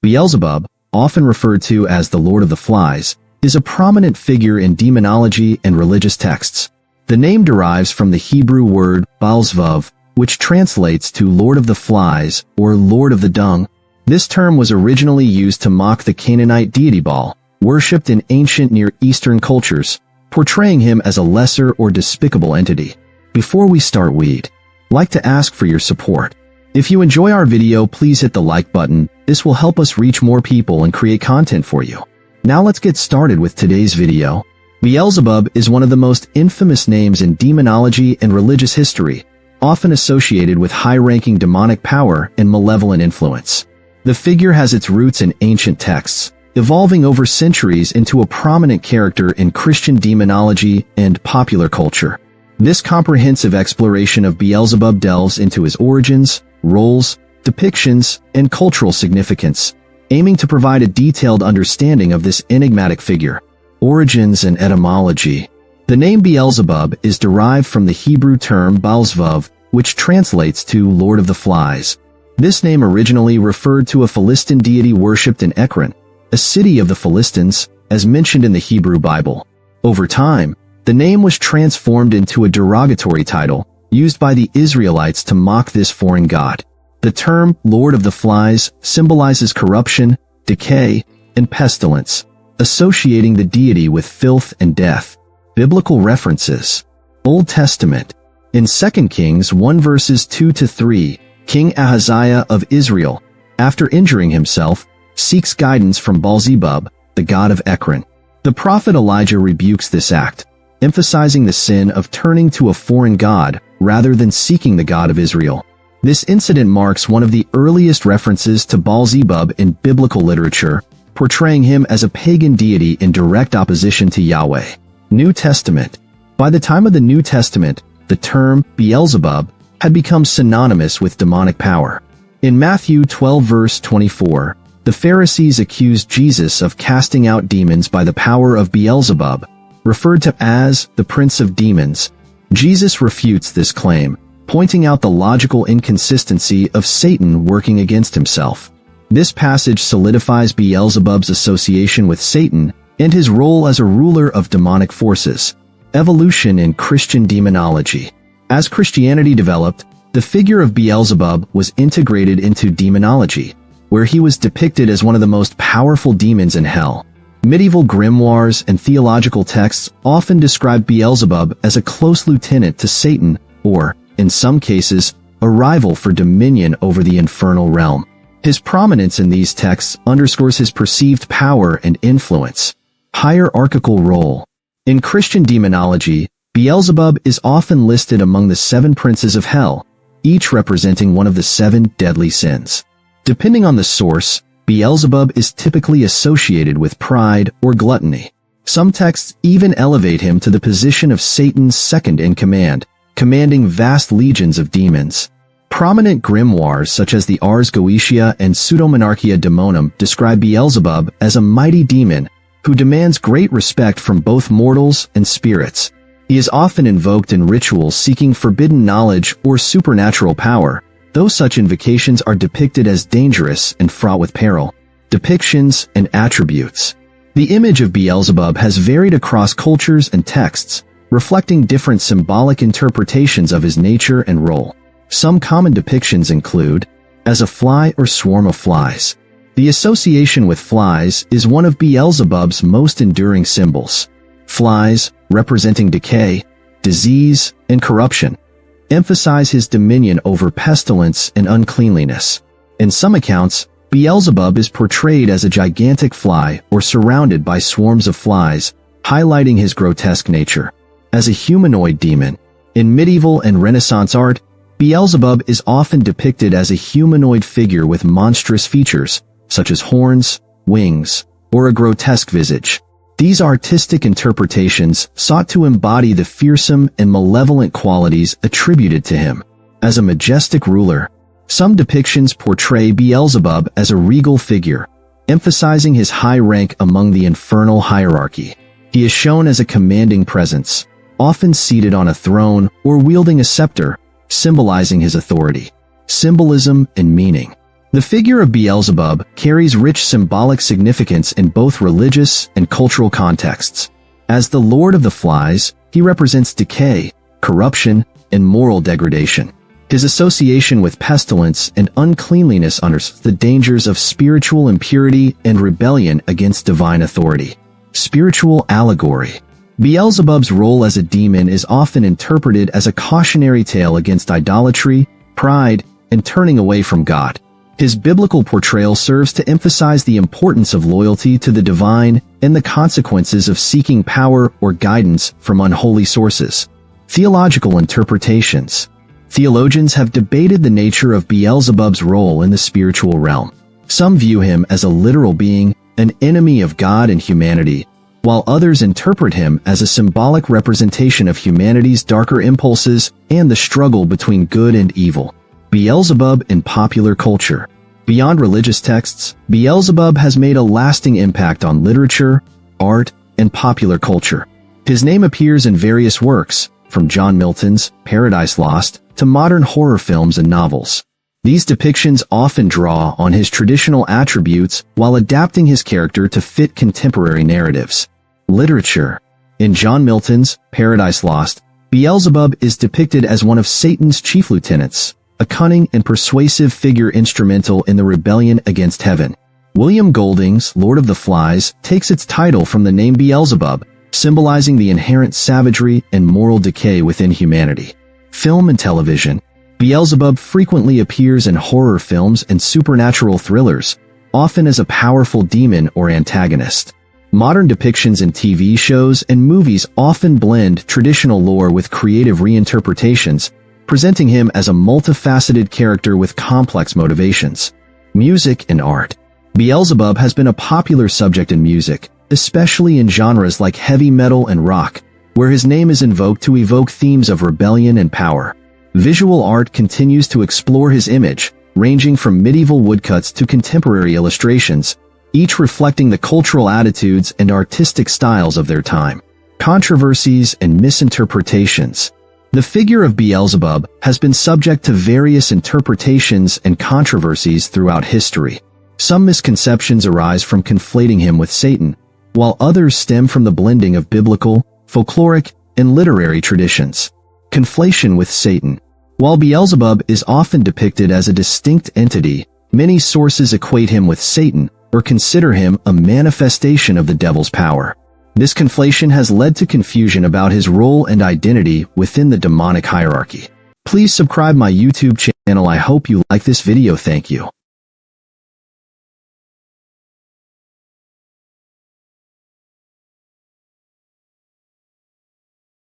Beelzebub, often referred to as the Lord of the Flies, is a prominent figure in demonology and religious texts. The name derives from the Hebrew word Beelzebub, which translates to Lord of the Flies or Lord of the Dung. This term was originally used to mock the Canaanite deity Baal, worshipped in ancient Near Eastern cultures, portraying him as a lesser or despicable entity. Before we start, we'd like to ask for your support. If you enjoy our video, please hit the like button. This will help us reach more people and create content for you. Now let's get started with today's video. Beelzebub is one of the most infamous names in demonology and religious history, often associated with high-ranking demonic power and malevolent influence. The figure has its roots in ancient texts, evolving over centuries into a prominent character in Christian demonology and popular culture. This comprehensive exploration of Beelzebub delves into his origins, roles, depictions, and cultural significance, aiming to provide a detailed understanding of this enigmatic figure. Origins and etymology. The name Beelzebub is derived from the Hebrew term Beelzebub, which translates to Lord of the Flies. This name originally referred to a Philistine deity worshipped in Ekron, a city of the Philistines, as mentioned in the Hebrew Bible. Over time, the name was transformed into a derogatory title, used by the Israelites to mock this foreign god. The term Lord of the Flies symbolizes corruption, decay, and pestilence, associating the deity with filth and death. Biblical references. Old Testament. In 2 Kings 1 verses 2-3, King Ahaziah of Israel, after injuring himself, seeks guidance from Beelzebub, the god of Ekron. The prophet Elijah rebukes this act, emphasizing the sin of turning to a foreign god rather than seeking the God of Israel. This incident marks one of the earliest references to Beelzebub in biblical literature, portraying him as a pagan deity in direct opposition to Yahweh. New Testament. By the time of the New Testament, the term Beelzebub had become synonymous with demonic power. In Matthew 12 verse 24, the Pharisees accused Jesus of casting out demons by the power of Beelzebub, referred to as the prince of demons. Jesus refutes this claim, pointing out the logical inconsistency of Satan working against himself. This passage solidifies Beelzebub's association with Satan and his role as a ruler of demonic forces. Evolution in Christian demonology. As Christianity developed, the figure of Beelzebub was integrated into demonology, where he was depicted as one of the most powerful demons in hell. Medieval grimoires and theological texts often describe Beelzebub as a close lieutenant to Satan, or, in some cases, a rival for dominion over the infernal realm. His prominence in these texts underscores his perceived power and influence. Hierarchical role. In Christian demonology, Beelzebub is often listed among the 7 princes of hell, each representing one of the 7 deadly sins. Depending on the source, Beelzebub is typically associated with pride or gluttony. Some texts even elevate him to the position of Satan's second-in-command, commanding vast legions of demons. Prominent grimoires such as the Ars Goetia and Pseudomonarchia Daemonum describe Beelzebub as a mighty demon who demands great respect from both mortals and spirits. He is often invoked in rituals seeking forbidden knowledge or supernatural power, though such invocations are depicted as dangerous and fraught with peril. Depictions and attributes. The image of Beelzebub has varied across cultures and texts, reflecting different symbolic interpretations of his nature and role. Some common depictions include, as a fly or swarm of flies. The association with flies is one of Beelzebub's most enduring symbols. Flies, representing decay, disease, and corruption, emphasize his dominion over pestilence and uncleanliness. In some accounts, Beelzebub is portrayed as a gigantic fly or surrounded by swarms of flies, highlighting his grotesque nature. As a humanoid demon. In medieval and Renaissance art, Beelzebub is often depicted as a humanoid figure with monstrous features, such as horns, wings, or a grotesque visage. These artistic interpretations sought to embody the fearsome and malevolent qualities attributed to him. As a majestic ruler, some depictions portray Beelzebub as a regal figure, emphasizing his high rank among the infernal hierarchy. He is shown as a commanding presence, often seated on a throne or wielding a scepter, symbolizing his authority. Symbolism and meaning. The figure of Beelzebub carries rich symbolic significance in both religious and cultural contexts. As the Lord of the Flies, he represents decay, corruption, and moral degradation. His association with pestilence and uncleanliness underscores the dangers of spiritual impurity and rebellion against divine authority. Spiritual allegory. Beelzebub's role as a demon is often interpreted as a cautionary tale against idolatry, pride, and turning away from God. His biblical portrayal serves to emphasize the importance of loyalty to the divine and the consequences of seeking power or guidance from unholy sources. Theological interpretations. Theologians have debated the nature of Beelzebub's role in the spiritual realm. Some view him as a literal being, an enemy of God and humanity, while others interpret him as a symbolic representation of humanity's darker impulses and the struggle between good and evil. Beelzebub in popular culture. Beyond religious texts, Beelzebub has made a lasting impact on literature, art, and popular culture. His name appears in various works, from John Milton's Paradise Lost to modern horror films and novels. These depictions often draw on his traditional attributes while adapting his character to fit contemporary narratives. Literature. In John Milton's Paradise Lost, Beelzebub is depicted as one of Satan's chief lieutenants, a cunning and persuasive figure instrumental in the rebellion against heaven. William Golding's Lord of the Flies takes its title from the name Beelzebub, symbolizing the inherent savagery and moral decay within humanity. Film and television. Beelzebub frequently appears in horror films and supernatural thrillers, often as a powerful demon or antagonist. Modern depictions in TV shows and movies often blend traditional lore with creative reinterpretations, presenting him as a multifaceted character with complex motivations. Music and art. Beelzebub has been a popular subject in music, especially in genres like heavy metal and rock, where his name is invoked to evoke themes of rebellion and power. Visual art continues to explore his image, ranging from medieval woodcuts to contemporary illustrations, each reflecting the cultural attitudes and artistic styles of their time. Controversies and misinterpretations. The figure of Beelzebub has been subject to various interpretations and controversies throughout history. Some misconceptions arise from conflating him with Satan, while others stem from the blending of biblical, folkloric, and literary traditions. Conflation with Satan. While Beelzebub is often depicted as a distinct entity, many sources equate him with Satan or consider him a manifestation of the devil's power. This conflation has led to confusion about his role and identity within the demonic hierarchy. Please subscribe my YouTube channel. I hope you like this video. Thank you.